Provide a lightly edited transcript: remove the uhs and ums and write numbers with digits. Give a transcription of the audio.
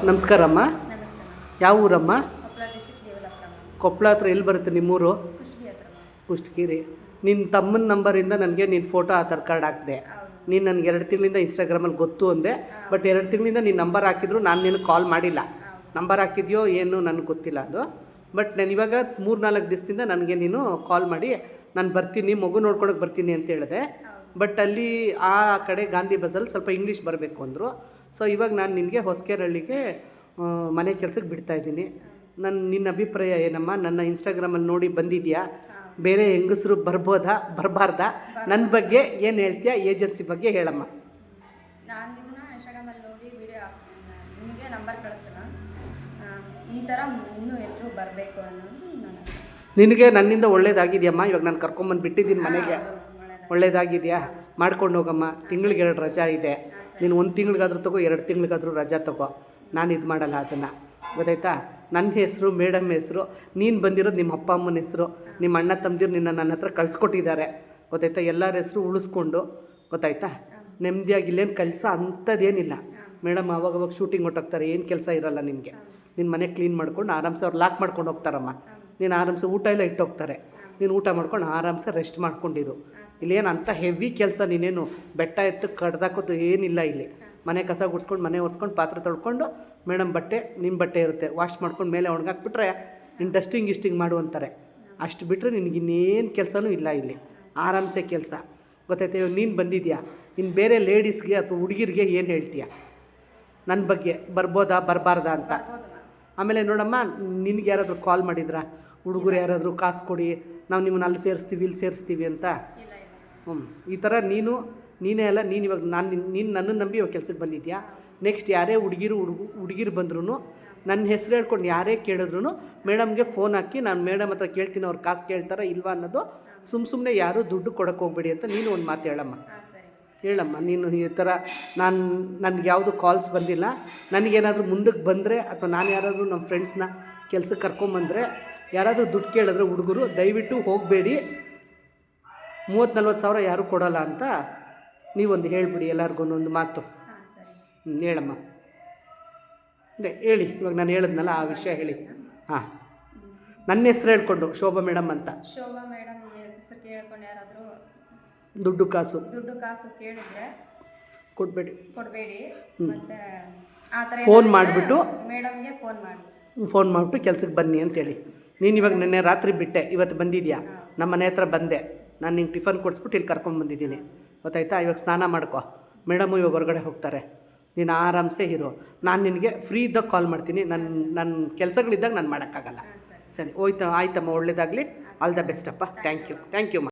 ನಮಸ್ಕಾರಮ್ಮ. ನಮಸ್ತೆ ಯಾವ ಊರಮ್ಮ? ಕೊಪ್ಪಳ ಡಿಸ್ಟ್ರಿಕ್ಟ್ ದೇವಲಾಪುರ. ಕೊಪ್ಪಳ ಹತ್ರ ಎಲ್ಲಿ ಬರುತ್ತೆ ನಿಮ್ಮೂರು? ಕುಷ್ಟಗಿ ಹತ್ರ. ಕುಷ್ಟಗಿರಿ. ನಿನ್ನ ತಮ್ಮನ ನಂಬರಿಂದ ನನಗೆ ನಿನ್ನ ಫೋಟೋ ಆಧಾರ್ ಕಾರ್ಡ್ ಹಾಕಿದೆ. ನೀನು ನನಗೆ 2 ತಿಂಗಳಿಂದ ಇನ್ಸ್ಟಾಗ್ರಾಮಲ್ಲಿ ಗೊತ್ತು ಅಂದೆ. ಬಟ್ 2 ತಿಂಗಳಿಂದ ನೀನು ನಂಬರ್ ಹಾಕಿದ್ರು ನಾನು ನಿನಗೆ ಕಾಲ್ ಮಾಡಿಲ್ಲ. ನಂಬರ್ ಹಾಕಿದ್ಯೋ ಏನು ನನಗೆ ಗೊತ್ತಿಲ್ಲ ಅದು. ಬಟ್ ನಾನು ಇವಾಗ 3-4 ದಿವಸದಿಂದ ನನಗೆ ನೀನು ಕಾಲ್ ಮಾಡಿ ನಾನು ಬರ್ತೀನಿ, ಮಗು ನೋಡ್ಕೊಳಕ್ಕೆ ಬರ್ತೀನಿ ಅಂತ ಹೇಳಿದೆ. ಬಟ್ ಅಲ್ಲಿ ಆ ಕಡೆ ಗಾಂಧಿ ಬಸ್ಸಲ್ಲಿ ಸ್ವಲ್ಪ ಇಂಗ್ಲೀಷ್ ಬರಬೇಕು ಅಂದರು. ಸೊ ಇವಾಗ ನಾನು ನಿನಗೆ ಹೊಸಕೆರಳ್ಳಿಗೆ ಮನೆ ಕೆಲಸಕ್ಕೆ ಬಿಡ್ತಾಯಿದ್ದೀನಿ. ನಿನ್ನ ಅಭಿಪ್ರಾಯ ಏನಮ್ಮ? ನನ್ನ ಇನ್ಸ್ಟಾಗ್ರಾಮಲ್ಲಿ ನೋಡಿ ಬಂದಿದ್ಯಾ? ಬೇರೆ ಹೆಂಗಸರು ಬರ್ಬೋದಾ ಬರಬಾರ್ದಾ? ನನ್ನ ಬಗ್ಗೆ ಏನು ಹೇಳ್ತೀಯಾ? ಏಜೆನ್ಸಿ ಬಗ್ಗೆ ಹೇಳಮ್ಮ. ನಾನು ನಿಮ್ಮನ್ನ ಇನ್ಸ್ಟಾಗ್ರಾಮಲ್ಲಿ ನೋಡಿ ವಿಡಿಯೋ ನಿಮಗೆ ನಂಬರ್ ಕಳಿಸ್ತೀನಿ. ಈ ಥರ ಇನ್ನೂ ಎಲ್ಲರೂ ಬರಬೇಕು ಅನ್ನೋದು ನನ್ನ. ನಿನಗೆ ನನ್ನಿಂದ ಒಳ್ಳೇದಾಗಿದೆಯಮ್ಮ. ಇವಾಗ ನಾನು ಕರ್ಕೊಂಬಂದು ಬಿಟ್ಟಿದ್ದೀನಿ ಮನೆಗೆ. ಒಳ್ಳೇದಾಗಿದೆಯಾ? ಮಾಡ್ಕೊಂಡು ಹೋಗಮ್ಮ. ತಿಂಗಳಿಗೆ 2 ರಜಾ ಇದೆ. ನೀನು 1 ತಿಂಗಳಿಗಾದ್ರೂ ತಗೋ, 2 ತಿಂಗಳಿಗಾದ್ರೂ ರಜಾ ತಗೋ. ನಾನು ಇದು ಮಾಡಲ್ಲ ಅದನ್ನು, ಗೊತ್ತಾಯ್ತಾ? ನನ್ನ ಹೆಸರು, ಮೇಡಮ್ ಹೆಸರು, ನೀನು ಬಂದಿರೋದು ನಿಮ್ಮ ಅಪ್ಪ ಅಮ್ಮನ ಹೆಸರು, ನಿಮ್ಮ ಅಣ್ಣ ತಮ್ಮದಿರು ನನ್ನ ಹತ್ರ ಕಳಿಸ್ಕೊಟ್ಟಿದ್ದಾರೆ, ಗೊತ್ತಾಯ್ತಾ? ಎಲ್ಲರ ಹೆಸರು ಉಳಿಸ್ಕೊಂಡು, ಗೊತ್ತಾಯ್ತಾ? ನೆಮ್ಮದಿಯಾಗಿ ಇಲ್ಲೇನು ಕೆಲಸ ಅಂಥದ್ದೇನಿಲ್ಲ. ಮೇಡಮ್ ಅವಾಗವಾಗ ಶೂಟಿಂಗ್ ಹೊಟ್ಟೋಗ್ತಾರೆ, ಏನು ಕೆಲಸ ಇರೋಲ್ಲ ನಿನಗೆ. ನಿನ್ನ ಮನೆ ಕ್ಲೀನ್ ಮಾಡ್ಕೊಂಡು ಆರಾಮ್ಸೆ ಅವ್ರು ಲಾಕ್ ಮಾಡ್ಕೊಂಡು ಹೋಗ್ತಾರಮ್ಮ. ನೀನು ಆರಾಮ್ಸೆ ಊಟ ಎಲ್ಲ ಇಟ್ಟೋಗ್ತಾರೆ. ನೀನು ಊಟ ಮಾಡ್ಕೊಂಡು ಆರಾಮ್ಸೆ ರೆಸ್ಟ್ ಮಾಡ್ಕೊಂಡಿರು. ಇಲ್ಲೇನು ಅಂಥ ಹೆವಿ ಕೆಲಸ, ನೀನೇನು ಬೆಟ್ಟ ಎತ್ತು ಕಡ್ದಾಕೋದು ಏನಿಲ್ಲ ಇಲ್ಲಿ. ಮನೆ ಕಸ ಗುಡಿಸ್ಕೊಂಡು, ಮನೆ ಒರೆಸ್ಕೊಂಡು, ಪಾತ್ರೆ ತೊಳ್ಕೊಂಡು, ಮೇಡಮ್ ಬಟ್ಟೆ ನಿಮ್ಮ ಬಟ್ಟೆ ಇರುತ್ತೆ ವಾಶ್ ಮಾಡ್ಕೊಂಡು ಮೇಲೆ ಒಣಗಾಕ್ಬಿಟ್ರೆ ಇನ್ನು ಡಸ್ಟಿಂಗ್ ಮಾಡು ಅಂತಾರೆ. ಅಷ್ಟು ಬಿಟ್ಟರೆ ನಿನಗೆ ಇನ್ನೇನು ಕೆಲಸನೂ ಇಲ್ಲ ಇಲ್ಲಿ. ಆರಾಮ್ಸೆ ಕೆಲಸ, ಗೊತ್ತಾಯ್ತು? ಇವಾಗ ನೀನು ಬಂದಿದ್ಯಾ, ಇನ್ನು ಬೇರೆ ಲೇಡೀಸ್ಗೆ ಅಥವಾ ಹುಡುಗಿರಿಗೆ ಏನು ಹೇಳ್ತೀಯ ನನ್ನ ಬಗ್ಗೆ? ಬರ್ಬೋದಾ ಬರಬಾರ್ದಾ ಅಂತ? ಆಮೇಲೆ ನೋಡಮ್ಮ, ನಿನಗೆ ಯಾರಾದರೂ ಕಾಲ್ ಮಾಡಿದ್ರಾ? ಹುಡುಗರು ಯಾರಾದರೂ ಕಾಸು ಕೊಡಿ, ನಾವು ನಿಮ್ಮನ್ನ ಅಲ್ಲಿ ಸೇರಿಸ್ತೀವಿ ಇಲ್ಲಿ ಸೇರಿಸ್ತೀವಿ ಅಂತ? ಈ ಥರ ನೀನೇ ಅಲ್ಲ. ನೀನು ಇವಾಗ ನೀನು ನನ್ನನ್ನು ನಂಬಿ ಇವಾಗ ಕೆಲ್ಸಕ್ಕೆ ಬಂದಿದ್ಯಾ. ನೆಕ್ಸ್ಟ್ ಯಾರೇ ಹುಡುಗಿರು ಬಂದ್ರೂ ನನ್ನ ಹೆಸರು ಹೇಳ್ಕೊಂಡು ಯಾರೇ ಕೇಳಿದ್ರು ಮೇಡಮ್ಗೆ ಫೋನ್ ಹಾಕಿ ನಾನು ಮೇಡಮ್ ಹತ್ರ ಕೇಳ್ತೀನಿ, ಅವ್ರು ಕಾಸು ಕೇಳ್ತಾರಾ ಇಲ್ವಾ ಅನ್ನೋದು. ಸುಮ್ಮನೆ ಯಾರೂ ದುಡ್ಡು ಕೊಡೋಕ್ಕೆ ಹೋಗ್ಬೇಡಿ ಅಂತ ನೀನು ಒಂದು ಮಾತು ಹೇಳಮ್ಮ. ನೀನು ಈ ಥರ ನನಗೆ ಯಾವುದು ಕಾಲ್ಸ್ ಬಂದಿಲ್ಲ. ನನಗೇನಾದರೂ ಮುಂದಕ್ಕೆ ಬಂದರೆ ಅಥವಾ ನಾನು ಯಾರಾದರೂ ನಮ್ಮ ಫ್ರೆಂಡ್ಸ್ನ ಕೆಲ್ಸಕ್ಕೆ ಕರ್ಕೊಂಬಂದರೆ ಯಾರಾದರೂ ದುಡ್ಡು ಕೇಳಿದ್ರೆ ಹುಡುಗರು ದಯವಿಟ್ಟು ಹೋಗಬೇಡಿ, 30-40 ಸಾವಿರ ಯಾರೂ ಕೊಡೋಲ್ಲ ಅಂತ ನೀವೊಂದು ಹೇಳಿಬಿಡಿ ಎಲ್ಲರಿಗೂ ಒಂದು ಮಾತು. ಹೇಳಮ್ಮ. ಅದೇ ಹೇಳಿ, ಇವಾಗ ನಾನು ಹೇಳಿದ್ನಲ್ಲ ಆ ವಿಷಯ ಹೇಳಿ. ಹಾಂ, ನನ್ನ ಹೆಸರು ಹೇಳ್ಕೊಂಡು ಶೋಭಾ ಮೇಡಮ್ ಅಂತ. ಶೋಭಾ ಮೇಡಮ್ ಹೆಸರು ಕೇಳ್ಕೊಂಡು ಯಾರಾದರೂ ದುಡ್ಡು ಕಾಸು ಕೇಳಿದ್ರೆ ಕೊಡಬೇಡಿ. ಮತ್ತು ಆ ಥರ ಫೋನ್ ಮಾಡಿಬಿಟ್ಟು ಮೇಡಮ್ಗೆ ಫೋನ್ ಮಾಡಿಬಿಟ್ಟು ಕೆಲ್ಸಕ್ಕೆ ಬನ್ನಿ ಅಂತೇಳಿ. ನೀನು ಇವಾಗ ನಿನ್ನೆ ರಾತ್ರಿ ಬಿಟ್ಟೆ, ಇವತ್ತು ಬಂದಿದ್ಯಾ ನಮ್ಮ ಮನೆ ಹತ್ರ ಬಂದೆ. ನಾನು ನಿಂಗೆ ಟಿಫನ್ ಕೊಡಿಸ್ಬಿಟ್ಟು ಇಲ್ಲಿ ಕರ್ಕೊಂಡ್ಬಂದಿದ್ದೀನಿ, ಗೊತ್ತಾಯ್ತಾ? ಇವಾಗ ಸ್ನಾನ ಮಾಡ್ಕೊ. ಮೇಡಮು ಇವಾಗ ಹೊರಗಡೆ ಹೋಗ್ತಾರೆ, ನೀನು ಆರಾಮ್ಸೆ ಇರು. ನಾನು ನಿನಗೆ ಫ್ರೀ ಇದ್ದಾಗ ಕಾಲ್ ಮಾಡ್ತೀನಿ. ನನ್ನ ಕೆಲಸಗಳಿದ್ದಾಗ ನಾನು ಮಾಡೋಕ್ಕಾಗಲ್ಲ. ಸರಿ, ಆಯ್ತಮ್ಮ, ಒಳ್ಳೇದಾಗಲಿ. ಆಲ್ ದ ಬೆಸ್ಟ್ ಅಪ್ಪ. ಥ್ಯಾಂಕ್ ಯು ಅಮ್ಮ.